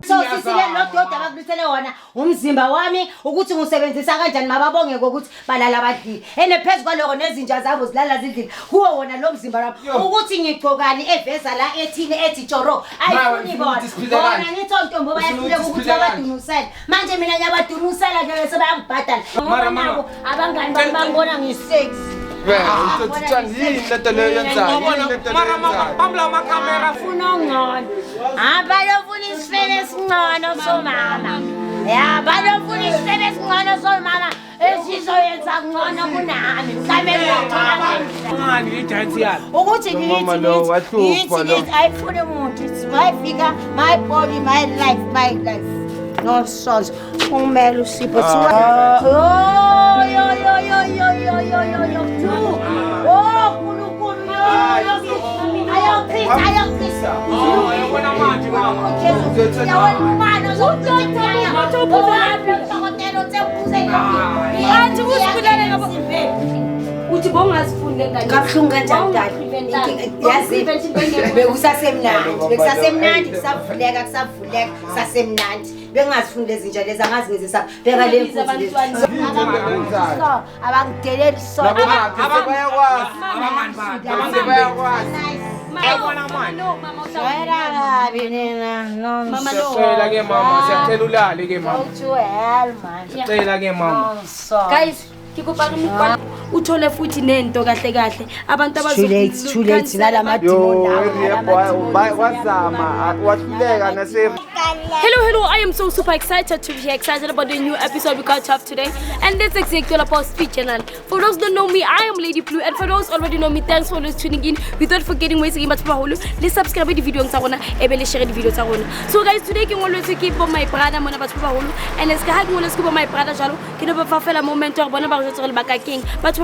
So sisile lododa abakulisele wona umzimba wami ukuthi ngisebenzisa kanjani mababonge ukuthi balala badlile ene phezulu kwaloko nezinja zabo zilala zidlile kuwo wona lo mzimba wami ukuthi ngigqokani eveza la ethini ethi joro ayifuni bona bona ngithi ontombo bayafile ukuthi abadunusela manje mina ngiyabadunusela nje sebayangibhadala mara abangani bami bangibona ngi6 Bambla makamera funa ngcono abalofuna isifele esingcono somama ya balofuna isifele esingcono somama esizoyenza ngcono kunami mhlawumbe ngani idance yakho ukuthi ngithi ayifune umuntu it's my figure my body my life no sons kumele usipho uthi bongazifunde kabuhlungu kanjani yazi bekusasemnandi kusavuleka kusasemnandi bengazifundi lezinja lezi angazi ngizisa beka le mfuthi abangideleli sona bayakwazi guys kikupa uthole futhi nento kahle kahle abantu too late nalamadimo Hello, I am so super excited to be here, excited about the new episode we got to have today. And this is exactly all about Speed Channel. For those who don't know me, I am Lady Blue. And for those who already know me, thanks for always tuning in. Without forgetting, let's subscribe to the video and share the video. So guys, today I'm going to keep my brother, and let's go my brother, Jalo. Can you have a moment to king? But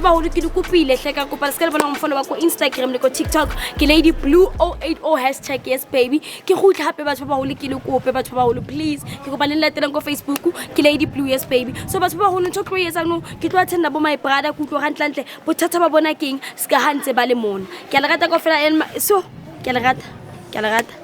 Instagram, TikTok, Lady Blue 080 hashtag yes baby. Please ke go banela tela go Facebook ke Lady Blue yes baby so batho ba go ntse go yetsa no ke tlo attenda bo my brother ku tlo gantlantle bothata ba bona keng ska hantse ba le mona ke a le rata go fela so ke a le rata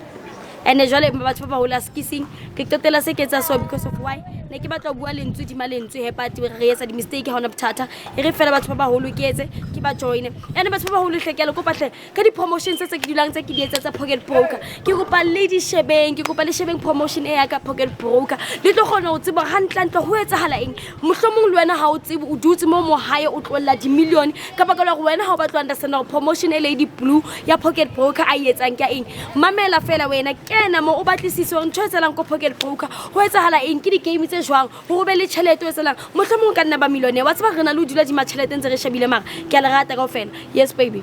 and jwale batho ba hola skissing ke totela se ke tsa so because of why ne ke batla bua lentswe di malentswe he party re etsa di mistake ha ona bothata e re fela batho ba holo ke etse ke ba join and batho ba holo hlekela go patle ka di promotions tse ke dulang tse ke di etsa tsa Pocket Broker ke go pa Lady Shebeng ke go pa le Shebeng promotion e ya ka Pocket Broker le tlo gona o tseba hantlantle ho etsahala eng mohlomong le wena ha o tsebe o dutse mo hae o tlolla di million ka baka la go wena ha o batla understand gore promotion e Lady Blue ya Pocket Broker a etsang ka eng mamela fela wena kena mo o batlisise o ntse tselang ko Pocket Broker ho etsahala eng ke di game jwang go be le tšhelete o selang mohlomong ka nna ba milione wa tseba rena le dula di matšhelete ntse re shebile mara ke a le rata kaofela yes baby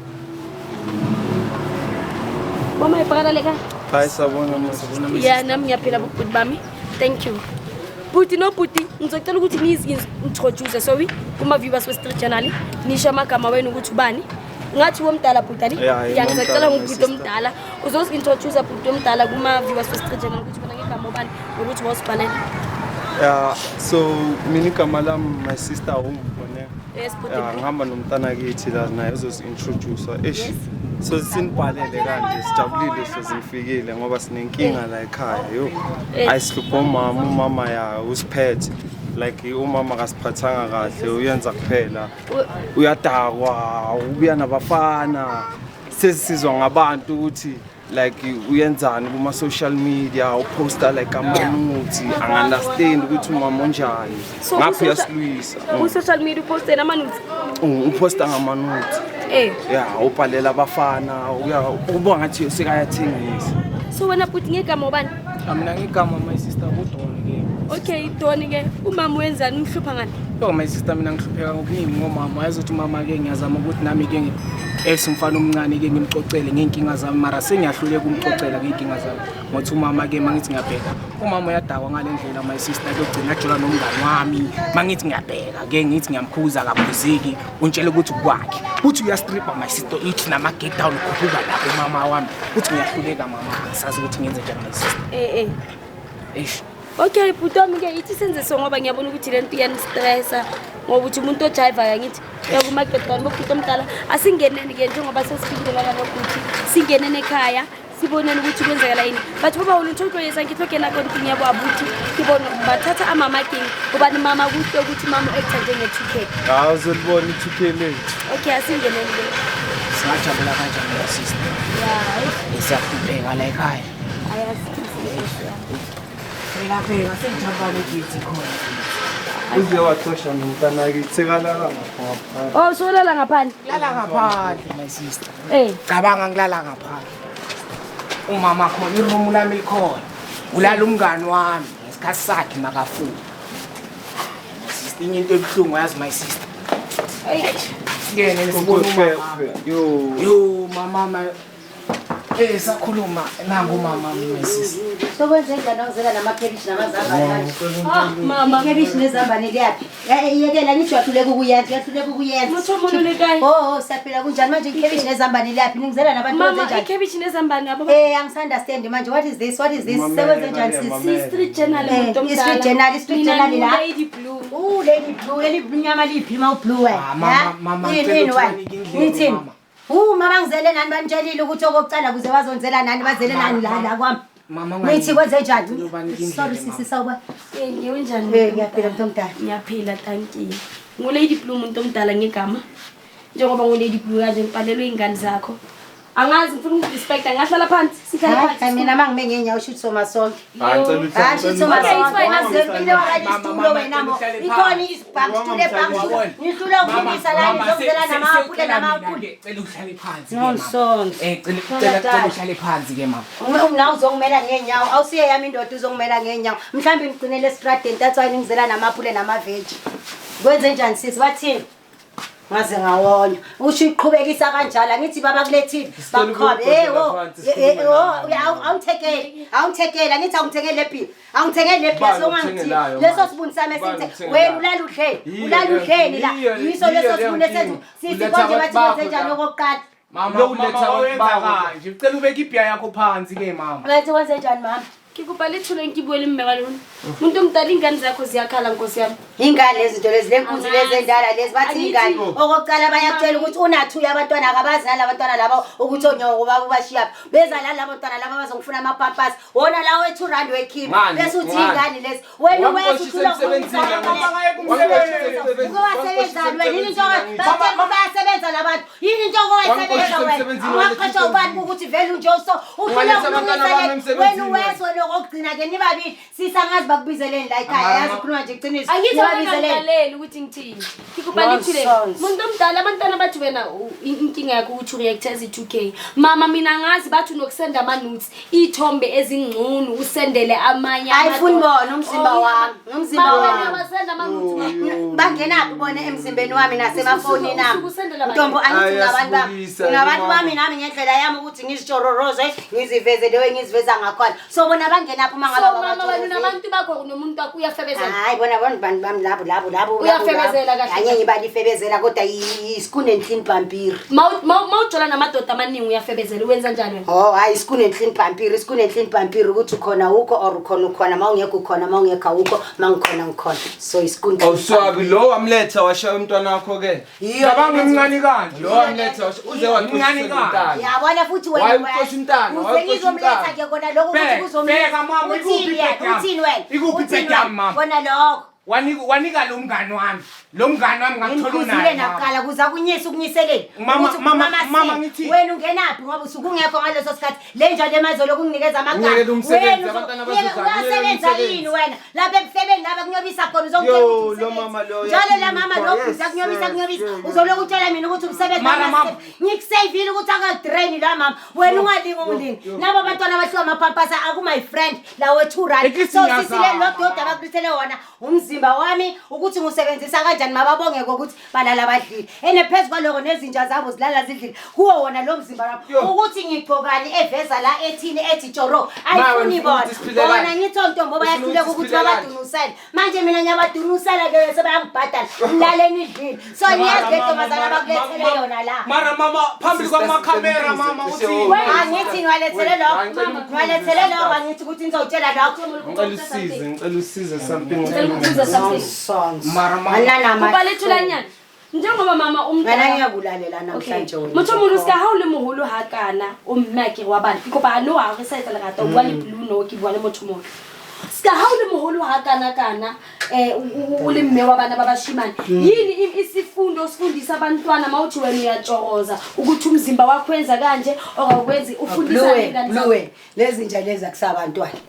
mama e pagala le ka ya nam ya phela bokudi bami thank you Puti no puti ngizocela ukuthi introduce sorry kuma viewers we Street Channel nisho amagama wenu ukuthi ubani ngathi womdala bhutani ngiyangicela ngubhuti omdala uzosi introduce bhuti omdala kuma viewers we Street Channel ukuthi bona ngegama ubani ukuthi wasibhaleni. Yeah, so minikama lami my sister home khona. Yes, ngihamba nomntana kithi la naye uzosintroduce. So sinibhalele kanje sijabulile sozifikile ngoba sinenkinga la ekhaya yo. Ayisihlupho umama ya usiphethe like umama kasiphathanga kahle uyenza kuphela. Uyadakwa, ubuya nabafana. Sesizwa ngabantu ukuthi like uyenzani kuma social media uposta like amanuthi angunderstand ukuthi umama onjani ngapha yasilwisa ku social media uposta amanuthi uposta ngamanuthi yeah ubhalela abafana uba ngathi sekayathengisa so wena puthi ngegama ubani mina ngigama my sister uDoni ke okay Doni ke umama wenzani umhlupha ngani my sister mina ngihlupheka ngokuningi ngomama yazothi mama ke ngiyazama ukuthi nami ke esimfana omncane ke ngimxoxele ngenkinga zami mara sengiyahluleka umxoxela ngenkinga zami ngothi umama ke mangithi ngiyabheka umama uyadakwa ngalendlela my sister yogcina ajula nomngane wami mangithi ngiyabheka ke ngithi ngiyamkhuza kaphuziki untshela ukuthi kwakhe uthi uyastrippa my sister ithi nama get down ukukhuphuka lapho umama wami uthi ngiyahluleka mama ngisazi ukuthi ngenze njani my sister okay butami ke ithi senze so ngoba ngiyabona ukuthi lento iyanistressa ngoba uthi umuntu ojiva yangithi yakuma get down bokutho omdala asingeneni ke njengoba sesifikile la ukuthi singenene ekhaya siboneni ukuthi kwenzekala yini batho ba baholo ntho tloyetsang ke tlo kena konting ya boabuti ke bone ba thatha a mama keng gobane mama kuhle ukuthi mama o-acta njenge-2K uzolibona i-2K lethu. okay asingenelile singajabula kanjani la sister siyahlupheka la ekhaya pheka sengijabane kithi khona Uze waxosha nomntanakithi sekalala ngapha. oh solala ngaphandle lala ngaphandle my sister cabanga ngilala ngaphandle umama khona iroom lami likhona ulala umngani wami ngesikhathi sakhe makafuni sister inye into ebuhlungu yazi my sister ngene nesibona yo mama sakhuluma nangu mama my sister so kwenze njani awuzela namakhebishi namazambane mama ikhebishi nezambane liyaphi yekela ngithi uyahluleka ukuyenza siyaphila kunjani manje ikhebishi nezambane liyaphi ningizela nabantu mama ikhebishi nezambane abo angisunderstand manje what is this sekwenze njani sisi street journal street journal la lady blue lady blue nyama liphi ma blue mama ngithini mama ngizele nani banitshelile ukuthi okokucala kuze bazonzela nani bazele nani la kwami nithi kwenze njani sorry sisi sawuba ngiwenjani ngiyaphila mntu omdala ngiyaphila thank you ngulady blue umuntu omdala ngegama njengoba ngulady blue kanje ngipalelwe ingane zakho angazi ngifuna ukurespecta ngahlala phansi sihlala phansi mina mangime ngenyawo shoot soma sonke Ngicela isitulo wena mo ikhona isibhank studio bank ngihlula ukufundisa la ngizongela namaphule cela uhlale phansi nonsonke cela uhlale phansi ke mama umna uzongimela ngenyawo awusiye yami indoda uzongimela ngenyawo mhlambi ngigcinele estradeni that's why ngizela namaphule namaveji kwenze njani sisi bathini ngaze ngawona usho iqhubekisa kanjalo ngithi baba kulethini bakhobe awuthekela ngithi awungithekele lephi awungithekele lephi asongangithi leso sibuni sami esithi wena ulala udleni la yiso leso sibuni esethu sithi konje bathi kwenze njani okokuqala mama uletha kanje ucela ubeke ibhiya yakho phansi ke mama ngathi kwenze njani mama ngikubhale ithule ngibuye imbeka lona umuntu omdala ingane zakho ziyakhala nkosi yami ingane lezi zinto lezi lenkunzi lezi endala lezi bathi ingane okokucala bayakutshela ukuthi unathuya abantwana akabazi nalabantwana laba ukuthi onyoko babashiya beza labo bantwana laba bazongifuna amapampasi wona la wethu rand wekhimi bese uthi ingane lezi wena wethu uthula ukusebenza wena into bayasebenza labantu yini into owayisebenza wena waqhatha ubani ukuthi vele unje so ufuna ukulungisa wena wethu lokugcina ke nibabili sisangazi bakubizeleni la ekhaya yazi ukhuluma nje iqiniso angizobaleli ukuthi ngithini ngikubhale ithule umuntu omdala abantwana bathi wena inkinga yakho ukuthi react as i2K mama mina ngazi bathi unokusenda ama notes ithombe ezingcono usendele amanye ayifuni bona umzimba wami abasenda ama notes bangenaphi bona emzimbeni wami nasemafoni nami ntombo angithi ngabantu bami nami ngendlela yami ukuthi ngizijororoze ngiziveze lewe ngiziveza ngakhona so bona bangenaphi uma ngaba mama wena nabantu bakho nomuntu wakho uyafebezela hayi bona abantu bami labo uyafebezela kahle anyenye balifebezela kodwa isikune clean pampiri mawujola namadoda amaningi uyafebezela wenza njani wena hayi isikune clean pampiri ukuthi ukhona ukho or ukhona mawungekho ukhona mawungekho awukho mangikhona ngikhona so isikune awuswabi lo wamletha washaya umntwana wakho ke cabanga emncane kanje lo wamletha uze Mncane kanje. yabona futhi wena Wayiqosha umntana, uzengizomletha ke kona lokho ukuthi kuzomletha Bheka mama, uthini wena ikuphi ibhedi yami mama? kona lokho wanika lo mngani wami ngathola ngizile naqala kuza kunyisa ukunyiseleni mama ngithi wena ungenaphi ngoba usukungekho ngaleso sikhathi le njalo emazolo kunginikeza amagama Ungeke umsebenzi abantwana bazodlala uyasebenza yini wena lapha emhlabeni lapha kunyobisa khona yo lo mama lo njalo la mama lo kunyobisa uzoloku utshela mina ukuthi umsebenzi ngikusavile ukuthi akadrain la mama wena ungalingi umlingi labo abantwana abahluka amapampasa aku my friend la wethu rand so sisile lo doda abakulisele wona umzimba wami ukuthi ngisebenzisa kanjani mababonge ukuthi balala badlile phezu kwaloko nezinja zabo zilala zidlile kuwo wona lo mzimba wami ukuthi ngigqokani eveza la ethini ethi joro ayifuni bona ngitho ntombo bayahluleka ukuthi babadunusele manje mina ngiyabadunusela ke sebayangibhadala mlaleni idlile so niyazi letomazana bakulethele yona la mama phambili kwamakhamera mama uthi angithi ngiwalethele lokho angithi ukuthi ngizowutshela lokho ngicela usize something kubale thulanyana njengoba mama Ngana ngiyakulalela namhlanje wena. motho mo ska ha o le moholo ha kana o mmake wa bana ke kopa no a re sa etsa lerata o bua le blue no ke bua le motho mo ska ha o le moholo ha kana o le mme wa bana ba bashimane yini isifundo sifundisa abantwana mawuthi wena uyatshoroza ukuthi umzimba wakho wenza kanje okwenzi ufundisa ingane zakho lezi nje lezi akusabantwana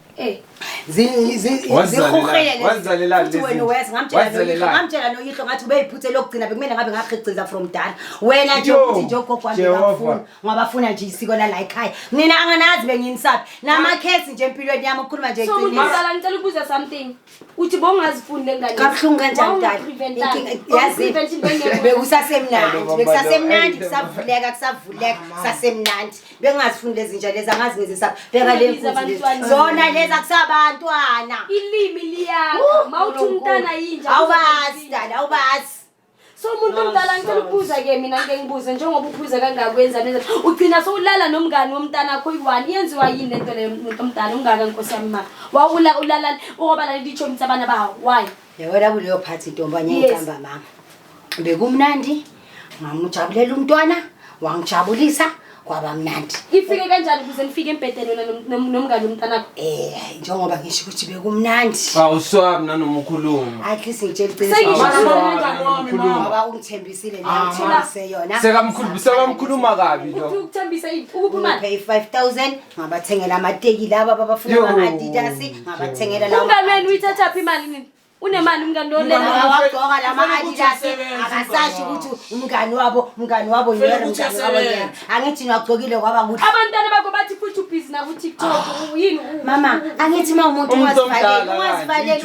ngamtshela noyihlo ngathi ubeyiphuthe lokugcina bekumele ngabe ngakhiciza from dala wena nje ukuthi nje ugogo wami ngafuna ngabafuna nje isiko la ekhaya mina anganazi benginisaphi namakhesi nje empilweni yami ukukhuluma nje so ngicela ngicela ukubuza something uthi bongazifundi lengane kabuhlungu kanjani dala yazi bekusasemnandi kusavuleka kusasemnandi bengazifundi lezi nje lezi angazi ngizisaphi beka le mfuthi zona lezi akusabantwana ilimi liyakho mawuthi umntana yinja awubazi dala awubazi so umuntu omdala ngicela ukubuza ke mina ngeke ngibuze njengoba uphuza kangakwenza neze ugcina sowulala nomngani womntana wakho i1 yenziwa yini lento le umuntu omdala ungaka nkosi yami ma ulala ngoba la litho umtsabana bawo why yewela kuleyo phathi intombi anyeqamba mama bekumnandi ngamujabulela umntwana wangijabulisa kwaba mnandi ifike kanjani ukuze nifike empedeni wena nomngani womntana njengoba ngisho ukuthi bekumnandi awuswabi nanoma ukhuluma at least ngitshela ngoba ungithembisile nangithembise yona sekamkhuluma kabi lo ukuthembisa ukuphuma pay 5000 ngabathengela amateki laba babafuna ama-Adidas ngabathengela lawo umngani wenu uyithatha phi imali nini unemali umngani lo lela wagcoka lama-Adidas akasashi ukuthi umngani wabo yena angithi ngagcokile kwaba kuhle abantwana bakho bathi futhi ubhizi na ku TikTok yini mama angithi umuntu ungazivaleli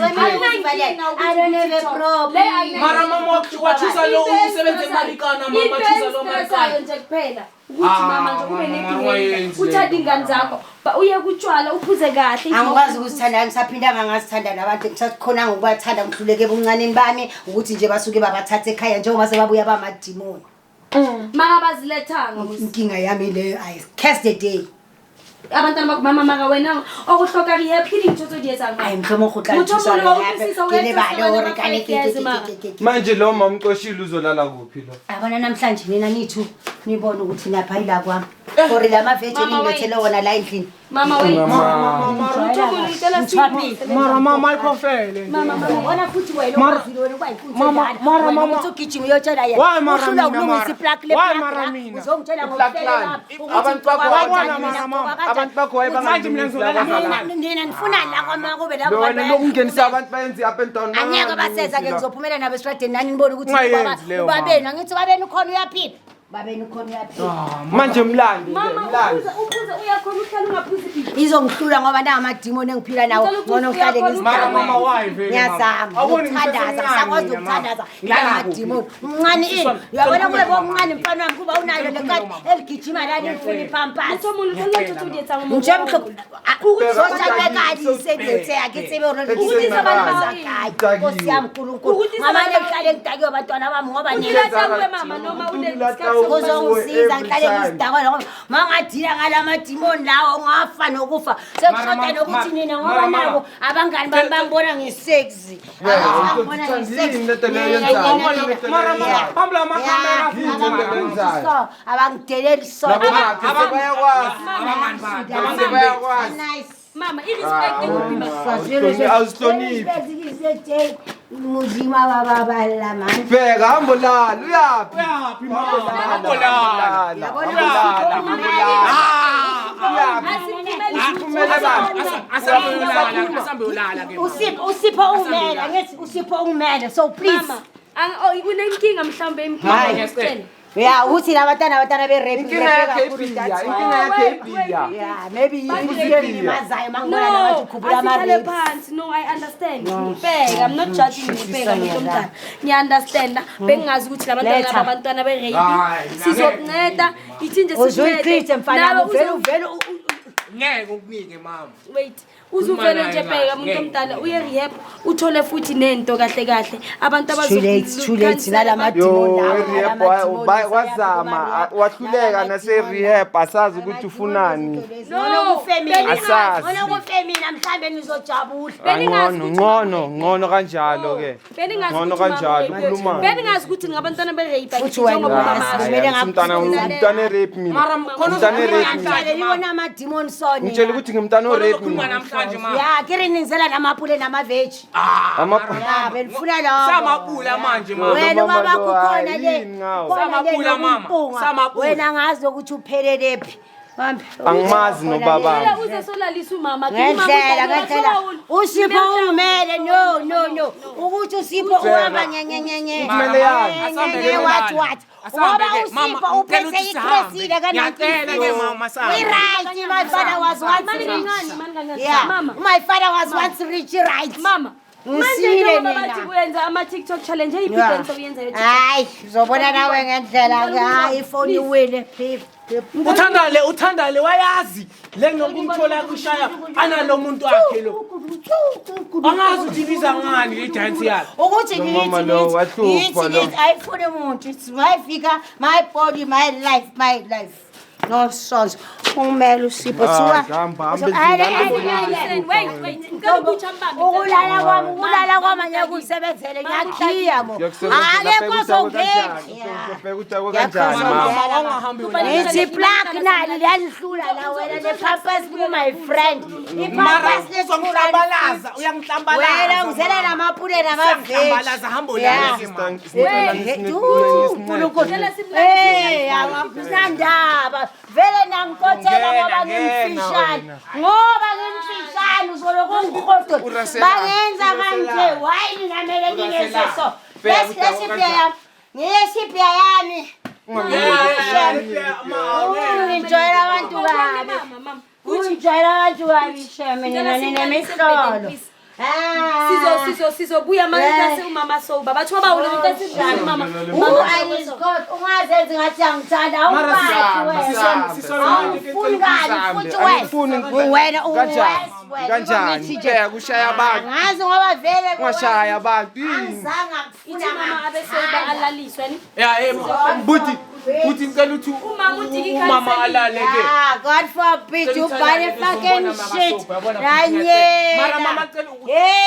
I don't have a problem mara mama wachuza lo usebenze malikana mama chuza lo malikana nje kuphela ukuthi mama nje ube nephi uthanda ingane zakho uye kutshwala uphuze kahle angikwazi ukuzithanda ngisaphindanga ngazithanda nabantu ngisakhona ngokubathanda ngihluleke ebuncaneni bami ukuthi nje basuke babathathe ekhaya njengoba sebabuya bamadimoni mama bazilethanga inkinga yami leyo I cast the day abantwana bakho mama maka wena okuhloka rihephini ngithoto diyetsanga hayi mhlomo khutlantshiswa le balo hore kane ke manje lo mama umcoshile uzolala kuphi lo abana namhlanje mina nithu nibona ukuthi napha ila kwami for lama veggie ngilethele wona la endlini mama wena mama ikhofele mama bona futhi wena uzilo wena kwayikuthe mama uthugijima uyotshela yena uhlula ukulungisa iplug le uzongitshela ngokuhlela abantu bakho manje mina ngizolala nina ngifuna la kwama kube la wena lokungenisa abantu bayenze up and down angeke baseza ke ngizophumela nabo estradeni nani nibone ukuthi ubabena ngithi babena ukhona uyaphila babena ukhona uyaphila manje mlandi mama ubuza uyakhona uhlala ungaphuzi phi izongihlula ngoba nangamadimoni engiphila nawo ngona ngihlale ngizama mama why vele ngiyazama ukuthandaza ngisakwazi ukuthandaza ngamadimoni mncane ini uyabona kube bomncane mfana wami kuba unayo lekati eligijima la nifuna ipampasi motho mo lo tlo diyetsanga mo nje mhloko ukuzojabekadi sebethe akitsebe ukuzisa abantu bakhe Nkosi yami uNkulunkulu ngamane ngihlale ngidakiwe abantwana bami ngoba ngilahlwe mama noma une uzongisiza ngihlale ngizidakwa ngoba mangadila ngalamadimoni lawo ngafa nokufa sekushoda nokuthi nina ngoba nabo abangani bami bangibona ngisexy abangideleli mama irespect awusihloniphi mujima bababala man bheka hambo lala uyaphi hambo lala usipho umela ngithi usipho umela so please unenkinga mhlambe empilweni ya uthi labantwana be-rap inkinga yakhe ibhiya yeah maybe mazayo mangibona nathi ukhuphula ama-rap phansi no I understand ngibheka I'm not judging ngibheka mntomdala ngiya-understanda bengingazi ukuthi labantwana abantwana be-rap sizokunceda ithi nje uzoyichithe mfana vele ngeke ukunike mama. Wait, uzuvele nje bheka umuntu omdala uye rehab uthole futhi nento kahle kahle abantu too late nalamadimoni rehab wazama wahluleka nase rehab asazi ukuthi ufunani. Asazi. Wona kufemina mhlambe nizojabula. Ngono kanjalo ke. Ngono kanjalo ukhuluma. Beningazi ukuthi ngabantwana be-rape Futhi wena umntwana rape mina. Umntwana rape mina. Libona amadimoni sone. Ngitshela ukuthi ngimntwana rape Khuluma mina. namhlanje mama. Ya, kiri ningizela namapule namaveji. Ya, benifuna lo. Samabula manje mama. Wena baba kukhona le. Samabula mama. Samabula. Wena ngazi ukuthi uphelelepi. Angimazi nobaba. uze solalisa umama Ngendlela. Usipho umele no. Ukuthi usipho uhamba nyenyenyenye. Kumele yazi. What? Ngoba usipho uphethe ikresile Ngiyacela ke mama sami. right, my father was once rich. Yeah, my father was once rich, right? mama manje njengoba bathi kuyenza ama-TikTok challenge eyiphidenso uyenzayo Hayi, uzobona nawe ngendlela ke. Hayi, ifoni iwile phip. Uthandale wayazi le ngokumthola kushaya analo muntu wakhe lo. Angazi ukuthi ibiza ngani le dance yakhe. Ukuthi Mama lo wahlupha lo. ayifuni umuntu. It's my figure, my body, my life. No sons. Umele usipho thiwa. Ukulala kwami ngiyakusebenzele ngiyakhiya mo. Akekho songeki. Ithi plug nali liyalihlula la wena le purpose ku my friend. Ipurpose Uzongihlambalaza, uyangihlambalaza. wena ngizela namapule namaveji. Uyangihlambalaza hamba ulale Hey, akusandaba. Vele nangikothela ngoba ngimfishane. Uzoloku ngikhodo. Bangenza kanje, why ningamele ningenze so? Ngesiphiya yami. Ungijoyela abantu kabi. Ungijoyela abantu kabi sheme nina ninemihlolo. sizobuya manje umama soba bathiwa bawulethe sindlala mama ungazenzi ngathi angithanda wena kanjani kushaya abantu ngazi ngoba vele ungashaya abantu ithi mama abesoba alaliswa ni Buti ngicela ukuthi umama alale ke. God forbid you buy fucking shit. Mara mama cela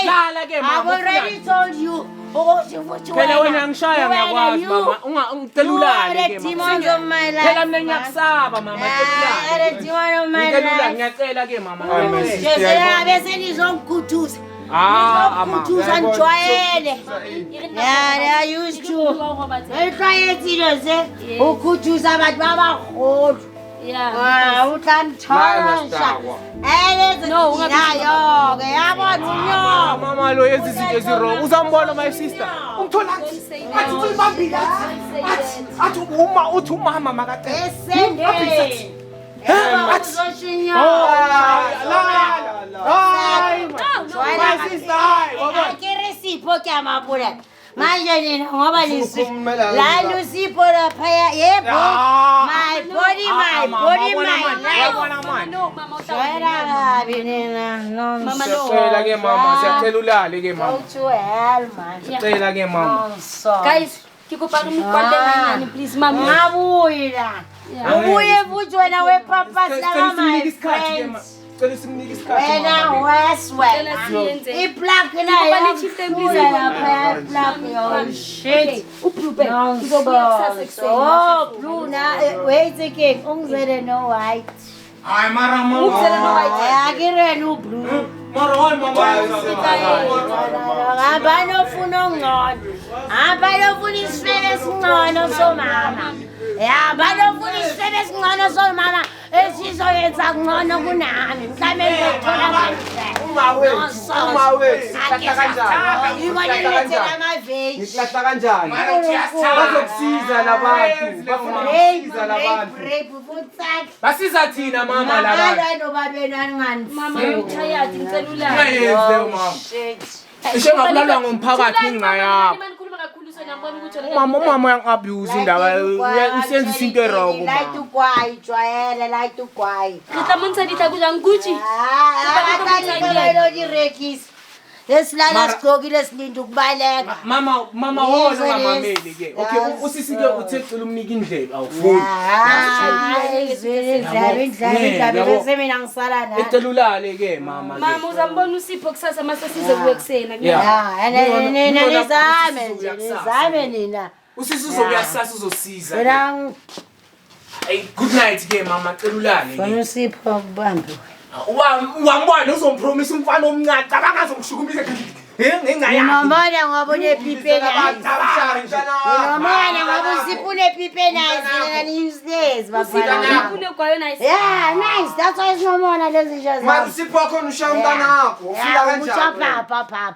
lala ke mama. I've already told you. Phela wena ngishaya ngiyakwazi mama. Ungicela ulale ke mama. Phela mina ngiyakusaba mama cela. Ngiyacela ke mama. Bese nizongikuduza. Ngizokuthuza ngijwayele. Yeah, I used to. Ejwayelekile nje ukuthuza abantu babaholo. Yeah. Uthanthasha. No, nayo ke yabona mama lo yenza izinto ezirong. Uzambona my sister. Umthola athi ulibambile. Athi uthi umama makacela. esende. Akirisipo ke amapula. Manje nina ngoba la lusipho lapha yebo. My body my life. Shayela kabi nina. No. Mama no. Siyacela ke mama, siyacela ulale ke mama. Go to hell man. Siyacela ke mama. Guys, kikopa ngikwande ngani please mama. Ngabuyela. Ubuye futhi wena wepapa la my friends. Cela simnike isikhathi. Wena weswela. Iplug nayo. Plug yo shit. Ublue Oh, blue na wait again. Ungizele no white. Hayi mara mama. Ungizele no white. Akire no blue. Mara hayi mama. Abano funa ngcono. Abano funa isifebe singcono so mama. Ya bano funa isifebe singcono so mama. Esizoyenza ngcono kunami. Mhlawumbe ngizothola kanjani? Uma wethu. Sihlatha kanjani? Ibona lethela amaveji. Ngihlahla kanjani bazokusiza labantu bafuna ukusiza labantu Basiza thina mama labantu. mama ngithayadi ngicela ulale. Ngiyenzile mama. Ishe ngabulalwa ngomphakathi ngingayapha. Ngikhuluma kakhulu so Mama yang-abuse indaba usenzisa into errong Like to kwai, jwayele, like to kwai. Re tla montsha ditlhako jang Gucci. Direkisi. Lesilala sigqokile silinde ukubaleka. Mama wona ngamameli ke. Okay, usisi ke uthecela umnika indlela awufuni. Indlela bese mina ngisala la. Ecelulale ke mama ke. Mama uzambona uSipho kusasa mase size kuye kusena. Nizame nina. Usisi uzokuyasasa uzosiza. Wena Hey, good night ke mama celulale ke. uSipho kubambe. Wambona uzompromise umfana omncane cabanga azomshukumisa Ngimamona ngoba unepipeni ayisi. Ngimamona ngoba uSipho unepipeni ayisi useless bafana. Ufune kwayo nice. Yeah, nice. That's why ngimamona lezi zinto zazo. Mara Sipho khona ushaya umntana wakho. Ufika kanjani? Papa.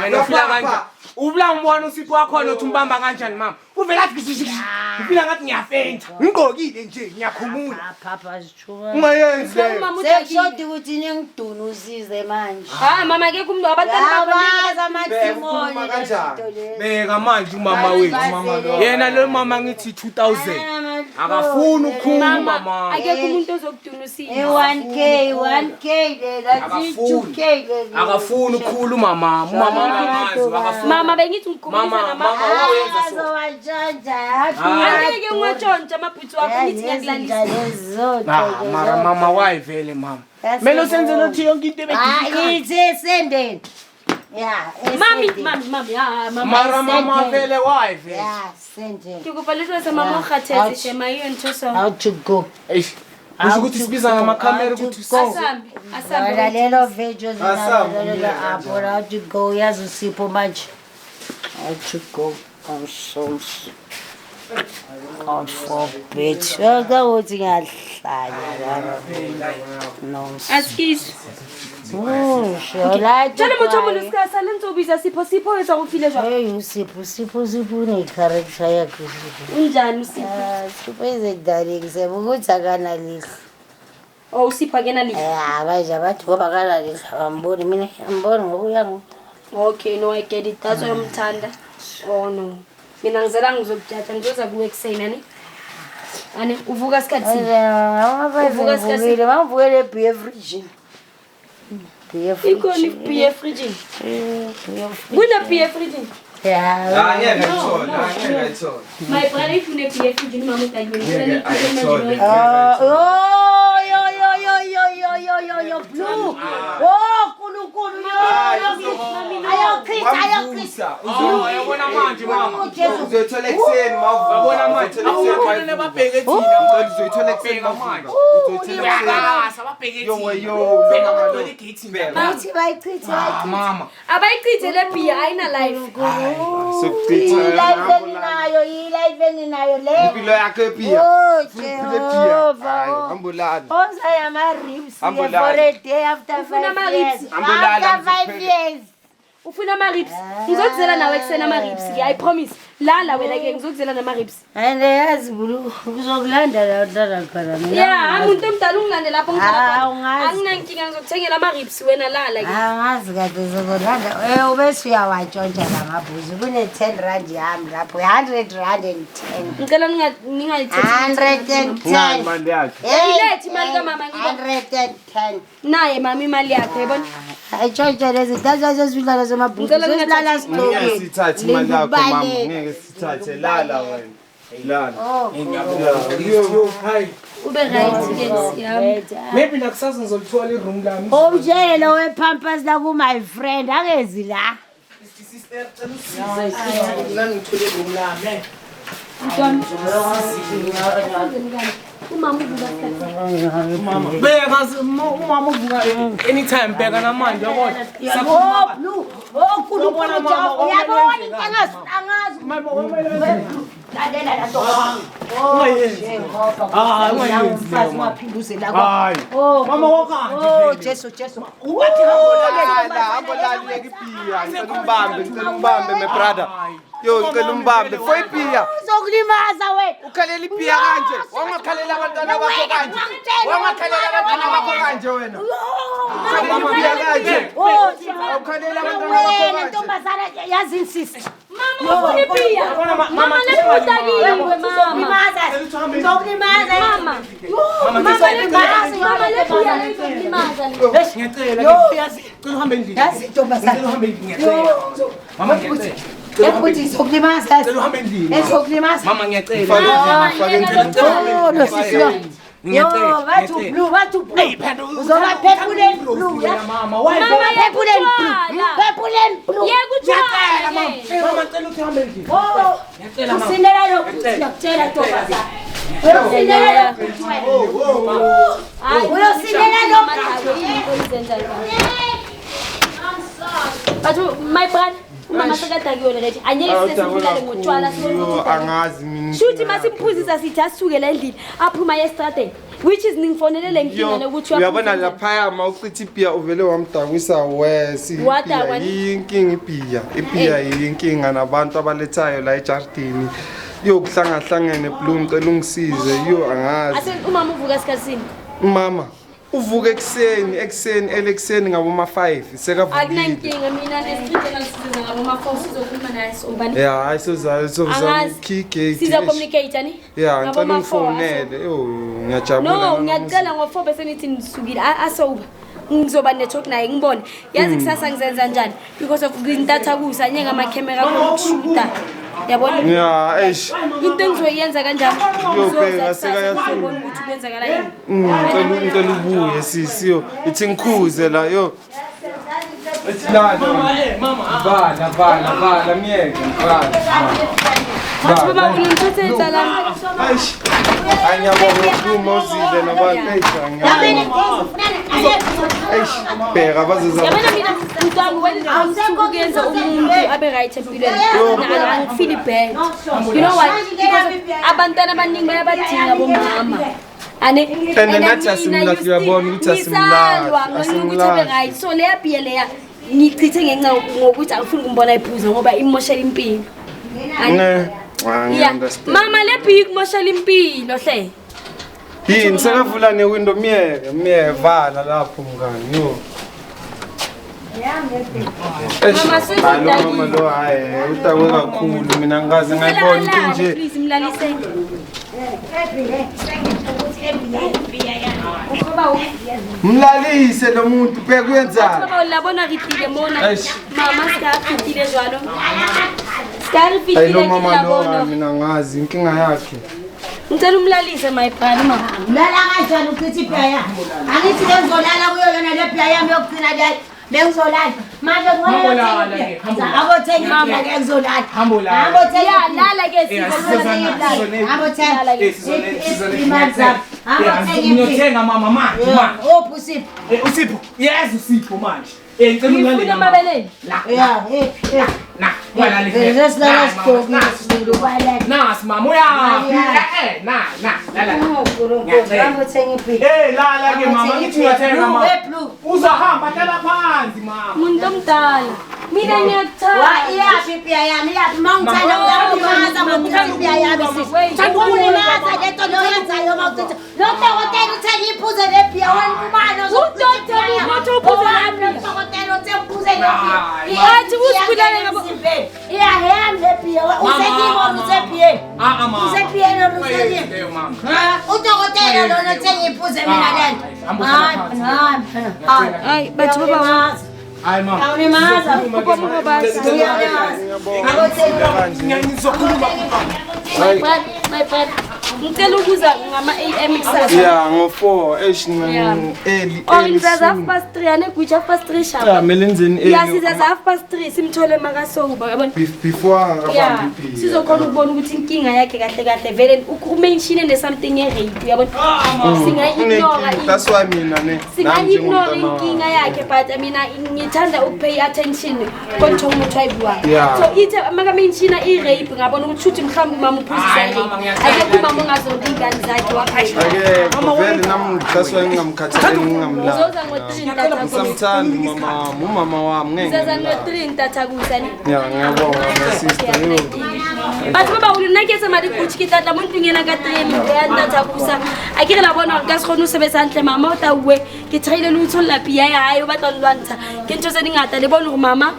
wena ufila kanjani ubula ngibona uSipho wakho nothi umbamba kanjani mama uvela athi ufila ngathi ngiyafenta ngigqokile nje ngiyakhumula Papa sithuka. ungayenzi Sekushodi ukuthi ningiduna usize manje. Ha mama ke kumntu abantwana Baza amathimoni beka manje umama wethu yena lo mama ngithi 2000 akafuni ukukhuluma mama akekho umuntu ozokuduna uSipho 1k lela 2k lela akafuni ukukhuluma mama mama bengithi ngikhumulisa mama wayenza so angeke ngwatshontsha amabhutsu wakho ngithi ngiyakulalisa mara mama wayivele mama melo senzele uthi yonke into Ngithi sendeni. Yeah, mami mara mama vele wayivele yeah, sendeni. ngikubhalisa mama ukhatheze shema iyo nthoso How to go? eish usho ukuthi sibiza ngamakhamera ukuthi so asambe Lelo video zinalo apho how to go yazi uSipho manje. How to go? I'm so God forbid. Yaka uthi ngiyahlanya no. askis Shola jalo motho mo lesikasa le ntsobiza Sipho etsa go file jwa hey Sipho ne character yakhe. unjani uSipho Sipho izedari sebukuthi akana lihlo. oh uSipho akena li Baje bathi ngoba akana lihlo amboni mina amboni ngokuya ngo. okay no I get it that's why umthanda oh no mina ngizela ngizokujatha ngizoza kuwe kusena ne ane uvuka sikhathi Uvuka sikhathi bangivukele BF region. ikoni BF region kuna BF region Yeah. Ngeke ngayithola. my brother ifune BF region mama utayini Yo blue. Oh kulu yo. uyabona manje mama Uzoyithola ekseni uyabona manje awubona nebabheke thina uzoyithola ekseni manje uzoyithola ekseni. uyakasa babheke Yo thina yo bheka mama amadole gate Bathi bayichitha. mama abayichithe le beer ayina life Ilive eninayo le. Impilo yakhe ephiya. Oh Jehova. Ambulani. Onza yama ribs for Ambulance. a day after Ufuna 5 years. ama-ribs? After 5 years. ufuna ama-ribs ngizokuzela nawe kusena ama-ribs ke I promise lala wena ke ngizokuzela nama-ribs And yazi bulu uzokulanda la udlala khona mina. ya umuntu omdala ungilande lapho Ungazi. anginankinga ngizokuthengela ama-ribs wena lala ke Angazi kade uzokulanda. Ubese uyawatshontsha lamabhuzu. Kune 10 rand yami lapho 100 rand and 10. ngicela ningayithethe 110. Manje yakhe. Ayilethi imali kamama 110. naye mama imali yakhe yabona Ayitshontsha lezi dazazo zidlala zamabhuzu. Ngicela Sesilala Ngeke sigqokile. sithathe imali yakho mama. Ngeke sithathe lala wena. Lala. Yo hi. ube right ke siyami maybe nakusasa ngizolithola iroom lami Umjelo wePampers la ku my friend akezi la. ngithole iroom lami umama uvuka beka umama uvuka anytime bheka namanje yabona Oh blue. Oh kulu jabu. Yabona intangazo angazi. Lalela la nto. Mfazi waphinduse la kwa. hayi Oh mama wakanje Oh Jesu. Ubathi hambolala lekiphiya. Ngicela umbambe my brother. Yo ngicela umbambe. Foyiphiya. Uzokulimaza wena. Ukhalela iphiya kanje. Wangakhalela abantwana bakho kanje. Wangakhalela abantwana bakho kanje wena. Ukhalela iphiya kanje. Oh Ukhalela abantwana bakho wena kanje. ntombazana yazi insist. mama mama ufuna ipia. Mama leputakile mama. Uzokulimaza. Uzokulimaza. Mama. Mama lepia lepulimaza. Ngiyacela ngiyasi cela uhambe endlini. Yazi ntombazana. Cela uhambe endlini ngiyacela. Mama ngiyacela. Ukuthi izokulimaza. Cela uhambe endlini. Ezokulimaza. Mama ngiyacela. Yo, bathu blue. Uzoba phepuleni blue. Mama, why? Mama phepuleni blue. Phepuleni blue. Yekutshwala. Mama cela uthi uhambe endlini. Oh. Ngiyacela mama. Usindela lokuthi ngiyakutshela ntombazana. Uyosindela lokuthi uyosindela But my brother, mama sekadakiwe already. Anyeke sesibulale ngotshwala angazi mina. Shuthi masimphuzisa sithi asukela endlini aphuma estradeni. Which is ningfonele lenkinga nokuthi uyabona lapha mawuqithi ipia uvele wamdangwisa wesi. Yinkinga ipia yinkinga nabantu abalethayo la ejardini. Yokuhlangahlangene Bloom cela ungisize angazi. Ase umama uvuka esikhatsini. Mama uvuka ekseni elekseni ngabo ma 5 sekavukile. Akunankinga mina nesitrithe ngisisiza ngabo ma 4 sizokhuluma naye sombani. Yeah, ayisoza kike. Siza communicate ani? Yeah, ngicela ungifonele. Ngiyajabula. No, ngiyacela ngo4 bese nithi nisukile asoba. Ngizoba network naye ngibone. Yazi kusasa ngizenza njani because of ngintathakusa nyenga ama camera kokushuta. Yabona? Yeah, eish. Into engizoyenza kanjani? Yobheka sekayafuna ukuthi kwenzakala yini. Ngicela ubuye sisiyo. Ithi ngikhuze la yo. Mama, Vala ngiyeke vala. Baba unimthethe la. Eish. Anyabonga kumozile nabantu eish. Bheka bazoza. Yabona mina mntwana when amsukuyenza umuntu abe right empilweni. Angifeel bad. You know what? Abantwana abaningi bayabadinga bomama. And nathi asimlahle uyabona ukuthi asimlahle. So leya pia leya ngichithe ngenxa ngokuthi angifuni ukumbona iphuza ngoba imoshela impilo. Mama lepi ikumoshela impilo hle. Yini sekavula newindow miyeke vala lapho mngani yo. Mama sesizodala. Mama lo hayi utakwe kakhulu mina ngikaze ngayibona nje. Please mlalise. Mlalise lo muntu bheka kuyenzani. Baba labona ritile mona. Mama sikafitile jwalo. Hayi lo mama lo mina ngazi inkinga yakhe. Ngicela umlalise my brother mama. Lala kanjani uqithi ipia yami? Angithi ngizolala kuyo yona le pia yami yokugcina le. Bengizolala. Manje ngiyolala. Abothenga ipia ke ngizolala. Abothenga lala ke sizolala. Abothenga. Ngiyothenga mama manje. Usipho. Usipho. Yes usipho manje. Ngicela ungale mabeleni. Yeah, na wala le. Zesilala sikhokile ubala. Nas mama uyaphi? Na lala. Abothenga ipia. Lala ke mama ngithi ngiyothenga mama. Uzahamba hlala phansi mama. Umuntu omdala. Mina ngiyakuthanda. Wa iyaphi ipia yami? Iyaphi mawuthanda uyalimaza ngokuthi ipia yami sisi. Sakulimaza lento loyenzayo mawuthi. Lokotela uthenga iphuze le pia wena ubani Udokotela uthi uphuze laphi? Udokotela uthi uphuze le pia. Athi usibulale ngabo. Iyahamba le pia. Usekimo usepie. Mama. Usepie lo usepie. Udokotela lona uthenga iphuze mina lento. Hayi bathi baba. Hayi mama. Awulimaza. Ubaba basi. My brother. Ngicela ukuza ngama AM kusasa. Yeah, ngo4 early. Ngizaza 3:30 ane kuthi 3:30 sharp. Yeah, melenzeni early. Yeah, sizaza 3:30 simthole makasoba yabona. Before Yeah. abambi. Sizokhona ukubona ukuthi inkinga yakhe kahle vele umention something erape yabona. Singayignora. That's why mina ne. Singayignora inkinga yakhe but mina ngithanda ukupay attention konto umuntu ayibuwa. So ithe maka mention irape ngabona ukuthi mhlawumbe mama uphuzisa irape. Ake mama ngazonke ingane zakhe waphasha. Ake vele nami that's why ngingamkhathaleli ngingamla. Uzoza ngo3 ntatha. Samthanda umama wami ngeke. Uzoza ngo3 ntatha kusani. Yeah, ngiyabonga my sister yo. Batho ba bang nna ke se mari kutshi ke tla mo ntungena ka 3 ya ntatha kusa. A ke re la bona ka se khone o sebetsa ntle mama o ta uwe ke tshile le utholla pia ya hae o batla lwantsha. Ke ntse tse dingata le bona gore mama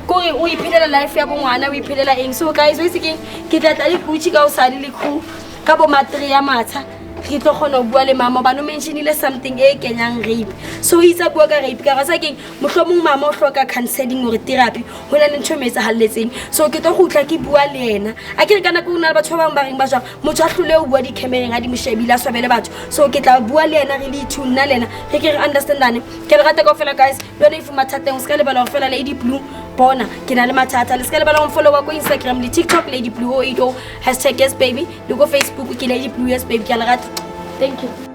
kore o iphelela life ya bongwana o iphelela eng so guys we se ke tla tla le Gucci ka o sadi le crew ka bo matri ya matha ke tlo khona go bua le mama ba no mentionile something e kenyang rape so itsa bua ka rape ka ga sa keng mohlomong mama o hloka counseling or therapy hona le ntho metsa halletseng so ke tlo gutla ke bua le yena a ke re kana go nna batho ba bang ba reng ba jwa motho a hlole o bua di camereng a di moshebile a swabele batho so ke tla bua le yena really to nna lena ke ke re understandane ke re rata go fela guys lona if mathateng o ska le bala go fela Lady Blue bona ke na le mathata le ska le bala go follow ko Instagram le TikTok Lady Blue o #YesBaby le go Facebook ke Lady Blue YesBaby ke a le rata thank you